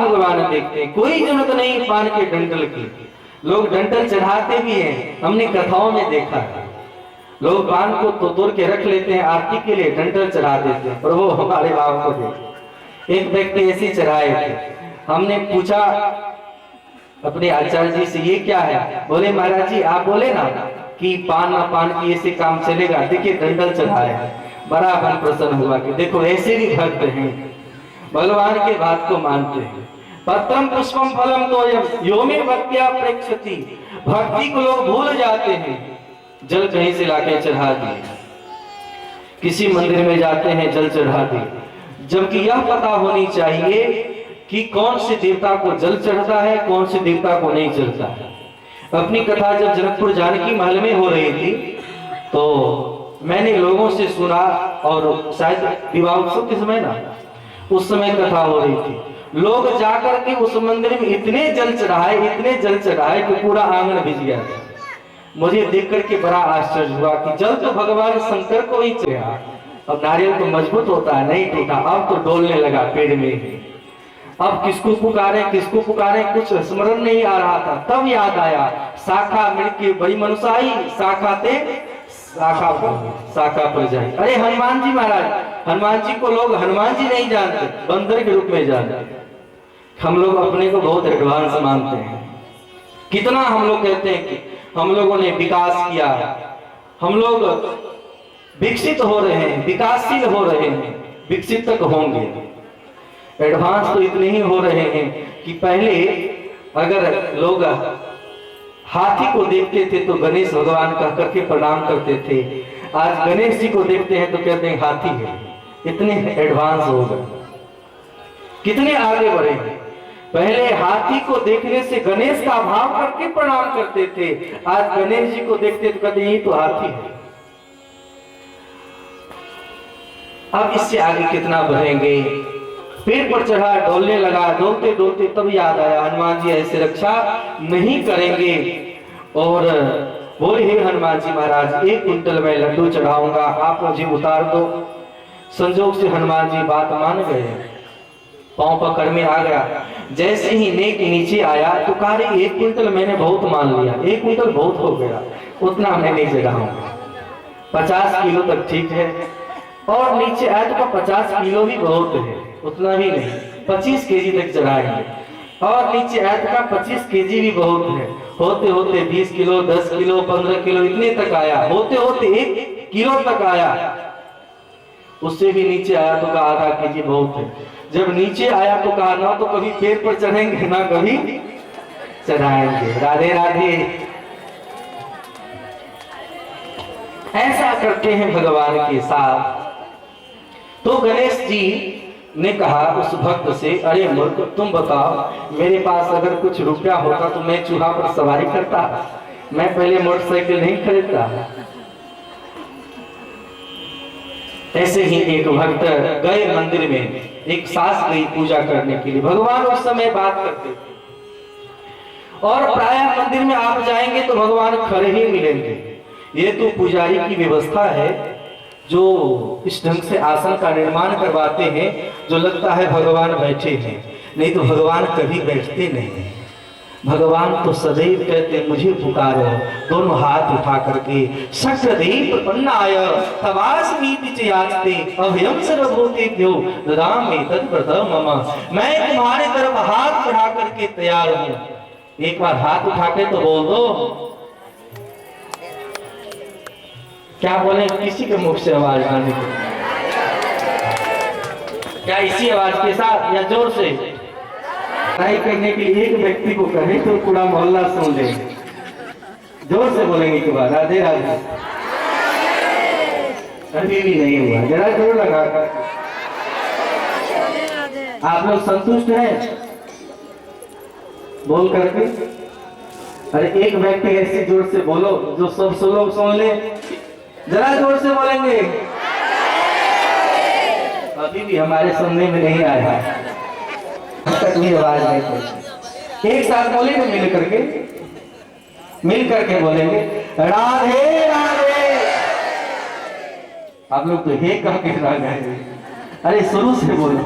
भगवान देखते हैं। कोई जरूरत नहीं पान के डंडल की, लोग डंडल चढ़ाते भी हैं, हमने कथाओं में देखा है। लोग पान को तो तोड़ के रख लेते हैं, आरती के लिए डंडल चढ़ा देते हैं। प्रभु हमारे भाव को देख। एक व्यक्ति ऐसे चढ़ाए थे, हमने पूछा अपने आचार्य जी से, ये क्या है? बोले महाराज जी आप बोले ना कि पान ना पान की ऐसे काम चलेगा, देखिए डंडल चढ़ाया। बड़ा मन प्रसन्न हुआ कि देखो ऐसे भी भक्त हैं, भगवान के बात को मानते हैं। पत्रम पुष्पम फलम तो यो में भक्त्या प्रेक्षति, भक्ति को लोग भूल जाते हैं, जल कहीं से लाके चढ़ा दिए, किसी मंदिर में जाते हैं जल चढ़ा दिए, जबकि यह पता होनी चाहिए कि कौन से देवता को जल चढ़ता है, कौन से देवता को नहीं चढ़ता है। अपनी कथा जब जनकपुर जानकी महल में हो रही थी तो मैंने लोगों से सुना, और शायद विवाह उत्सव के समय ना, उस समय कथा हो रही थी, लोग जाकर के उस मंदिर में इतने जल चढ़ाए कि पूरा आंगन भिज गया था। मुझे देख करके बड़ा आश्चर्य हुआ कि जल तो भगवान शंकर को ही चढ़ा, अब नारियल तो मजबूत होता है, नहीं टूटा, अब तो डोलने लगा पेड़ में। अब किसको पुकारे कुछ स्मरण नहीं आ रहा था। तब याद आया, शाखा मिलके बड़ी मनुष्याई, शाखा पर जाए। अरे हनुमान जी महाराज, हनुमान जी को लोग हनुमान जी नहीं जानते, बंदर के रूप में जानते। हम लोग अपने को बहुत एडवांस मानते हैं। कितना हम लोग कहते हैं कि हम लोगों ने विकास किया, हम लोग विकसित हो रहे हैं, विकासशील हो रहे हैं, विकसित तक होंगे। एडवांस तो इतने ही हो रहे हैं कि पहले अगर लोग हाथी को देखते थे तो गणेश भगवान कह करके प्रणाम करते थे, आज गणेश जी को देखते हैं तो कहते हैं हाथी है। इतने एडवांस हो गए, कितने आगे बढ़े हैं। पहले हाथी को देखने से गणेश का भाव करके प्रणाम करते थे, आज गणेश जी को देखते तो कहते ये तो हाथी है। अब इससे आगे कितना बढ़ेंगे। पेड़ पर चढ़ा, डोलने लगा, डोलते डोलते तब याद आया हनुमान जी ऐसे रक्षा नहीं करेंगे, और बोले हे हनुमान जी महाराज 1 कुंटल में लड्डू चढ़ाऊंगा, आप मुझे उतार दो। संजोग से हनुमान जी बात मान गए, पांव पकड़ में आ गया। जैसे ही नेक नीचे आया तो कहा 1 कुंटल मैंने बहुत मान लिया, 1 कुंटल बहुत हो गया, उतना मैं नहीं चढ़ाऊंगा, 50 किलो तक ठीक है। और नीचे आया तो 50 किलो भी बहुत है, उतना भी नहीं, 25 केजी तक चढ़ाएंगे। और नीचे आया तो 25 केजी भी बहुत है, होते होते 20 किलो, 10 किलो, 15 किलो इतने तक आया, होते होते 1 किलो तक आया। उससे भी नीचे आया तो कहा आधा केजी बहुत है। जब नीचे आया तो कहा ना तो कभी पेड़ पर चढ़ेंगे ना कभी चढ़ाएंगे। राधे राधे। ऐसा करते हैं भगवान के साथ। तो गणेश जी ने कहा उस भक्त से, अरे मूर्ख तुम बताओ, मेरे पास अगर कुछ रुपया होता तो मैं चूहा पर सवारी करता, मैं पहले मोटरसाइकिल नहीं खरीदता। ऐसे ही एक भक्त गए मंदिर में, एक सास गई पूजा करने के लिए। भगवान उस समय बात करते थे और प्रायः मंदिर में आप जाएंगे तो भगवान खड़े ही मिलेंगे। ये तो पुजारी की व्यवस्था है जो इस ढंग से आसन का निर्माण करवाते हैं जो लगता है भगवान बैठे हैं, नहीं तो भगवान कभी बैठते नहीं। भगवान तो सदैव कहते मुझे पुकारो, दोनों हाथ उठा करके शक्रदेव प्रपन्नाय तवास्मीति च याचते अभयं सर्वभूतेभ्यो ददामि तत्प्रथम मम। मैं तुम्हारे तरफ हाथ बढ़ा करके तैयार हूं। एक बार हाथ उठा के तो बोल दो। क्या बोले, किसी के मुख से आवाज आने की, क्या इसी आवाज के साथ या जोर से ट्राई करने के लिए एक व्यक्ति को कहे तो पूरा मोहल्ला सुन ले। जोर से बोलेंगे के बाद राधे राधे। अभी भी नहीं हुआ, जरा जोर लगा कर। आप लोग संतुष्ट हैं बोल करके? अरे एक व्यक्ति ऐसे जोर से बोलो जो सब लोग सुन ले, जरा जोर से बोलेंगे। अभी भी हमारे सुनने में नहीं आया, तक आवाज नहीं पहुंची। एक साथ बोले तो मिल करके बोलेंगे राधे राधे। आप लोग तो हे कह के रह गए। अरे शुरू से बोलो।